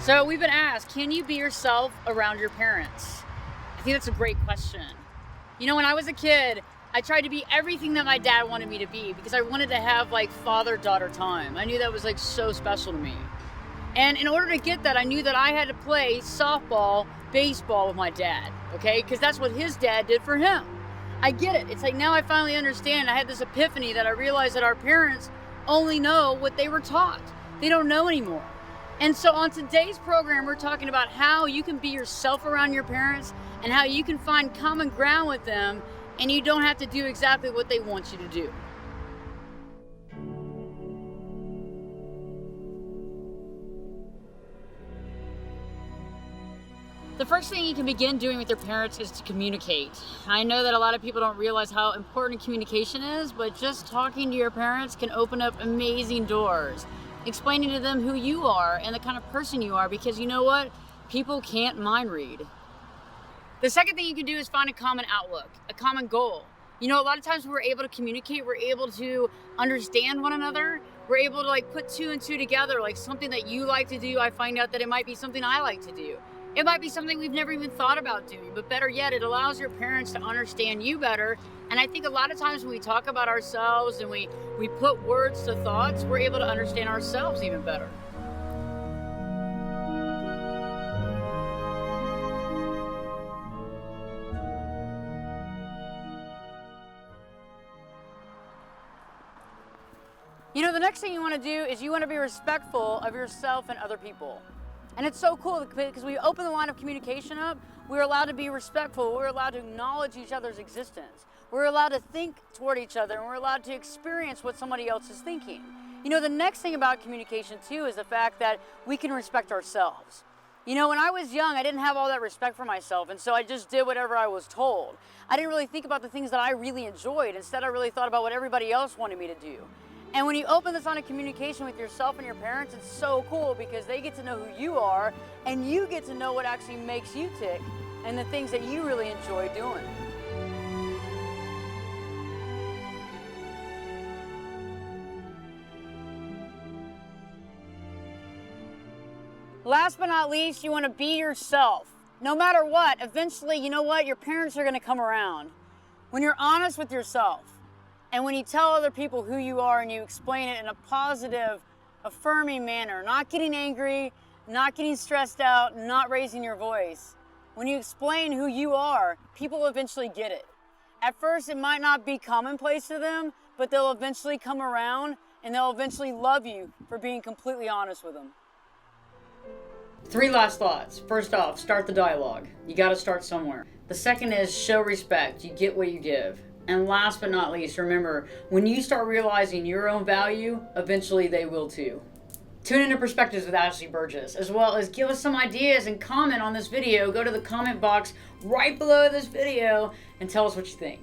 So we've been asked, can you be yourself around your parents? I think that's a great question. You know, when I was a kid, I tried to be everything that my dad wanted me to be because I wanted to have like father-daughter time. I knew that was like so special to me. And in order to get that, I knew that I had to play softball, baseball with my dad, okay? Because that's what his dad did for him. I get it. It's like now I finally understand. I had this epiphany that I realized that our parents only know what they were taught. They don't know anymore. And so on today's program, we're talking about how you can be yourself around your parents and how you can find common ground with them and you don't have to do exactly what they want you to do. The first thing you can begin doing with your parents is to communicate. I know that a lot of people don't realize how important communication is, but just talking to your parents can open up amazing doors. Explaining to them who you are and the kind of person you are, because you know what? People can't mind read. The second thing you can do is find a common outlook, a common goal. You know, a lot of times when we're able to communicate, we're able to understand one another. We're able to like put two and two together, like something that you like to do, I find out that it might be something I like to do. It might be something we've never even thought about doing, but better yet, it allows your parents to understand you better. And I think a lot of times when we talk about ourselves and we put words to thoughts, we're able to understand ourselves even better. You know, the next thing you want to do is you want to be respectful of yourself and other people. And it's so cool because we open the line of communication up, we're allowed to be respectful, we're allowed to acknowledge each other's existence. We're allowed to think toward each other, and we're allowed to experience what somebody else is thinking. You know, the next thing about communication too is the fact that we can respect ourselves. You know, when I was young, I didn't have all that respect for myself, and so I just did whatever I was told. I didn't really think about the things that I really enjoyed. Instead, I really thought about what everybody else wanted me to do. And when you open this line of communication with yourself and your parents, it's so cool because they get to know who you are and you get to know what actually makes you tick and the things that you really enjoy doing. Last but not least, you want to be yourself. No matter what, eventually, you know what? Your parents are going to come around. When you're honest with yourself, and when you tell other people who you are and you explain it in a positive, affirming manner, not getting angry, not getting stressed out, not raising your voice. When you explain who you are, people eventually get it. At first, it might not be commonplace to them, but they'll eventually come around and they'll eventually love you for being completely honest with them. 3 last thoughts. First off, start the dialogue. You got to start somewhere. The second is show respect. You get what you give. And last but not least, remember, when you start realizing your own value, eventually they will too. Tune into Perspectives with Ashley Berges, as well as give us some ideas and comment on this video. Go to the comment box right below this video and tell us what you think.